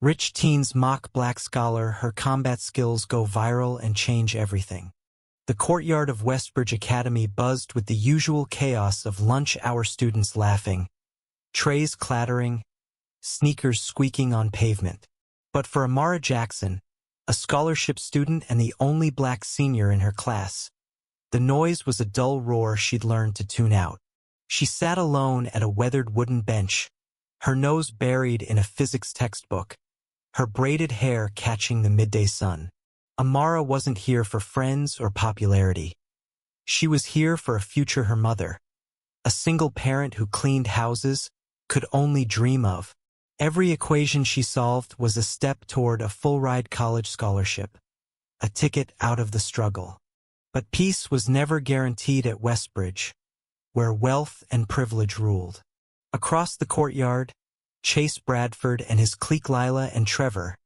Rich teens mock black scholar, her combat skills go viral and change everything. The courtyard of Westbridge Academy buzzed with the usual chaos of lunch hour students laughing, trays clattering, sneakers squeaking on pavement. But for Amara Jackson, a scholarship student and the only black senior in her class, the noise was a dull roar she'd learned to tune out. She sat alone at a weathered wooden bench, her nose buried in a physics textbook, her braided hair catching the midday sun. Amara wasn't here for friends or popularity. She was here for a future her mother, a single parent who cleaned houses, could only dream of. Every equation she solved was a step toward a full-ride college scholarship, a ticket out of the struggle. But peace was never guaranteed at Westbridge, where wealth and privilege ruled. Across the courtyard, Chase Bradford and his clique Lila and Trevor,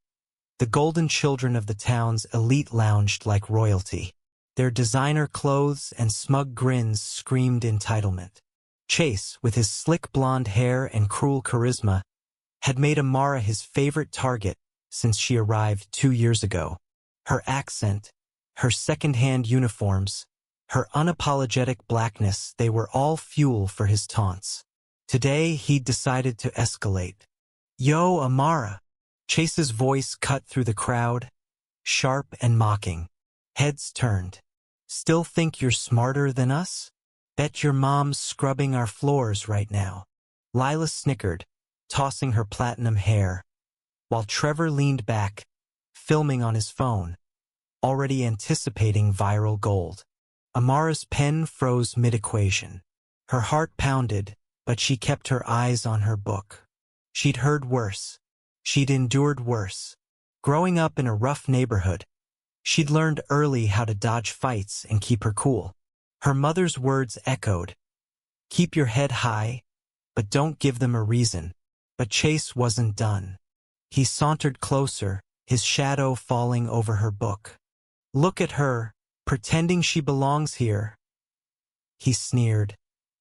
the golden children of the town's elite, lounged like royalty. Their designer clothes and smug grins screamed entitlement. Chase, with his slick blonde hair and cruel charisma, had made Amara his favorite target since she arrived 2 years ago. Her accent, her second-hand uniforms, her unapologetic blackness, they were all fuel for his taunts. Today, he'd decided to escalate. "Yo, Amara!" Chase's voice cut through the crowd, sharp and mocking. Heads turned. "Still think you're smarter than us? Bet your mom's scrubbing our floors right now." Lila snickered, tossing her platinum hair, while Trevor leaned back, filming on his phone, already anticipating viral gold. Amara's pen froze mid-equation. Her heart pounded, but she kept her eyes on her book. She'd heard worse. She'd endured worse. Growing up in a rough neighborhood, she'd learned early how to dodge fights and keep her cool. Her mother's words echoed, "Keep your head high, but don't give them a reason." But Chase wasn't done. He sauntered closer, his shadow falling over her book. "Look at her, pretending she belongs here," he sneered,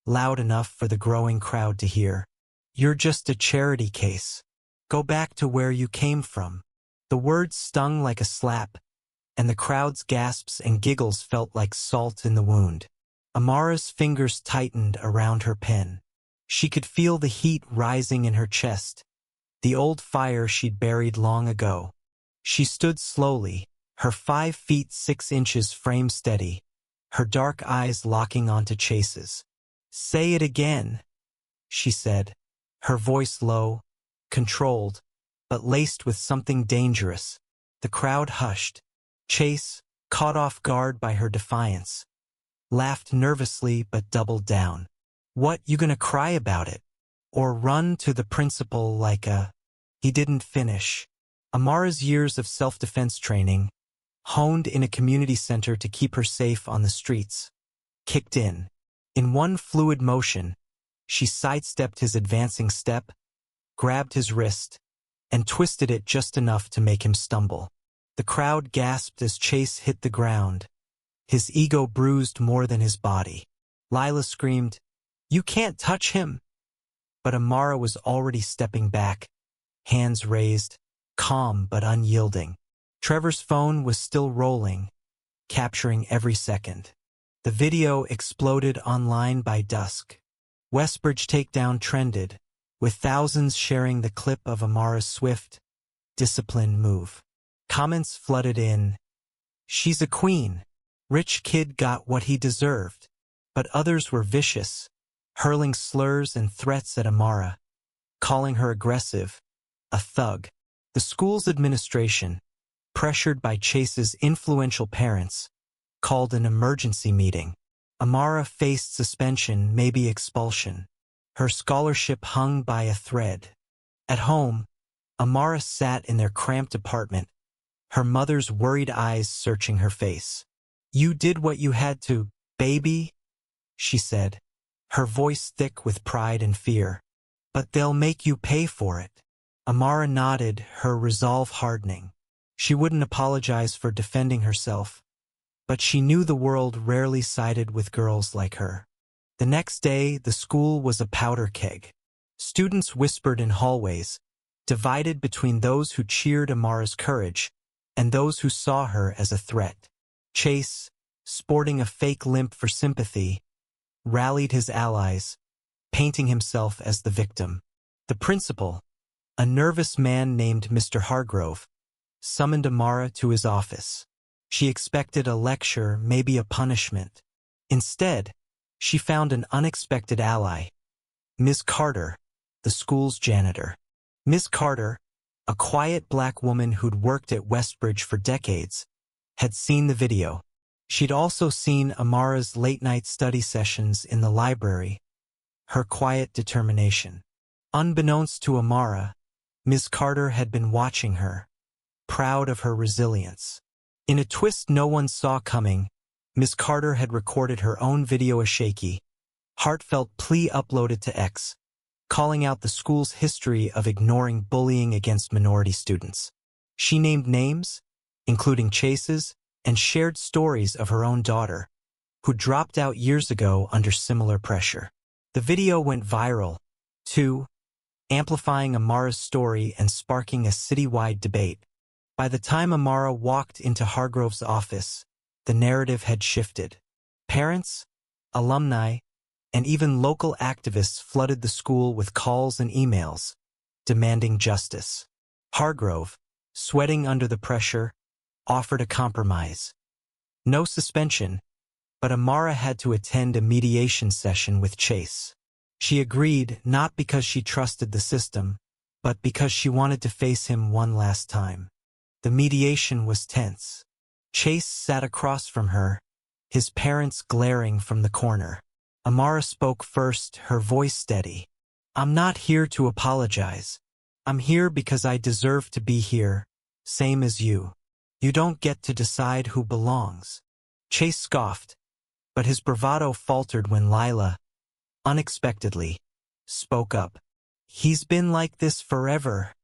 loud enough for the growing crowd to hear. "You're just a charity case. Go back to where you came from." The words stung like a slap, and the crowd's gasps and giggles felt like salt in the wound. Amara's fingers tightened around her pen. She could feel the heat rising in her chest, the old fire she'd buried long ago. She stood slowly, her 5 feet 6 inches frame steady, her dark eyes locking onto Chase's. "Say it again," she said, her voice low, controlled, but laced with something dangerous. The crowd hushed. Chase, caught off guard by her defiance, laughed nervously but doubled down. "What, you gonna cry about it? Or run to the principal like a—" He didn't finish. Amara's years of self-defense training, honed in a community center to keep her safe on the streets, kicked in. In one fluid motion, she sidestepped his advancing step, grabbed his wrist, and twisted it just enough to make him stumble. The crowd gasped as Chase hit the ground, his ego bruised more than his body. Lila screamed, "You can't touch him!" But Amara was already stepping back, hands raised, calm but unyielding. Trevor's phone was still rolling, capturing every second. The video exploded online by dusk. Westbridge takedown trended, with thousands sharing the clip of Amara's swift, disciplined move. Comments flooded in. "She's a queen. Rich kid got what he deserved." But others were vicious, hurling slurs and threats at Amara, calling her aggressive, a thug. The school's administration, pressured by Chase's influential parents, called an emergency meeting. Amara faced suspension, maybe expulsion. Her scholarship hung by a thread. At home, Amara sat in their cramped apartment, her mother's worried eyes searching her face. "You did what you had to, baby," she said, her voice thick with pride and fear. "But they'll make you pay for it." Amara nodded, her resolve hardening. She wouldn't apologize for defending herself, but she knew the world rarely sided with girls like her. The next day, the school was a powder keg. Students whispered in hallways, divided between those who cheered Amara's courage and those who saw her as a threat. Chase, sporting a fake limp for sympathy, rallied his allies, painting himself as the victim. The principal, a nervous man named Mr. Hargrove, summoned Amara to his office. She expected a lecture, maybe a punishment. Instead, she found an unexpected ally, Ms. Carter, the school's janitor. Ms. Carter, a quiet black woman who'd worked at Westbridge for decades, had seen the video. She'd also seen Amara's late-night study sessions in the library, her quiet determination. Unbeknownst to Amara, Ms. Carter had been watching her, proud of her resilience. In a twist no one saw coming, Ms. Carter had recorded her own video, a shaky, heartfelt plea uploaded to X, calling out the school's history of ignoring bullying against minority students. She named names, including Chase's, and shared stories of her own daughter, who dropped out years ago under similar pressure. The video went viral, too, amplifying Amara's story and sparking a citywide debate. By the time Amara walked into Hargrove's office, the narrative had shifted. Parents, alumni, and even local activists flooded the school with calls and emails, demanding justice. Hargrove, sweating under the pressure, offered a compromise. No suspension, but Amara had to attend a mediation session with Chase. She agreed not because she trusted the system, but because she wanted to face him one last time. The mediation was tense. Chase sat across from her, his parents glaring from the corner. Amara spoke first, her voice steady. "I'm not here to apologize. I'm here because I deserve to be here, same as you. You don't get to decide who belongs." Chase scoffed, but his bravado faltered when Lila, unexpectedly, spoke up. "He's been like this forever,"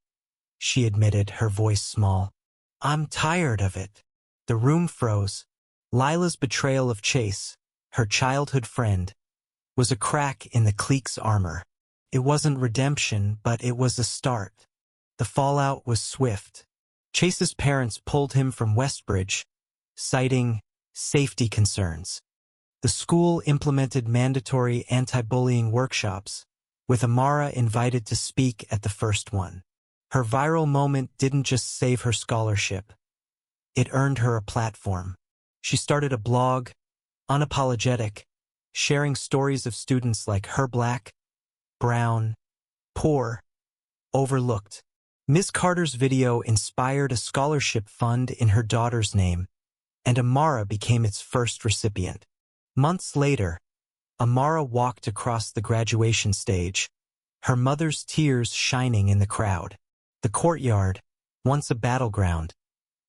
she admitted, her voice small. "I'm tired of it." The room froze. Lila's betrayal of Chase, her childhood friend, was a crack in the clique's armor. It wasn't redemption, but it was a start. The fallout was swift. Chase's parents pulled him from Westbridge, citing safety concerns. The school implemented mandatory anti-bullying workshops, with Amara invited to speak at the first one. Her viral moment didn't just save her scholarship. It earned her a platform. She started a blog, unapologetic, sharing stories of students like her, black, brown, poor, overlooked. Ms. Carter's video inspired a scholarship fund in her daughter's name, and Amara became its first recipient. Months later, Amara walked across the graduation stage, her mother's tears shining in the crowd. The courtyard, once a battleground,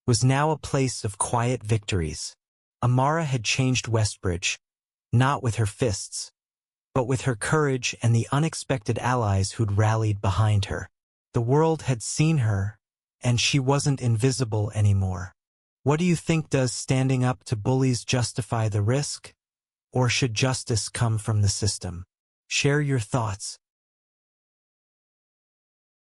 was now a place of quiet victories. Amara had changed Westbridge, not with her fists, but with her courage and the unexpected allies who'd rallied behind her. The world had seen her, and she wasn't invisible anymore. What do you think? Does standing up to bullies justify the risk? Or should justice come from the system? Share your thoughts.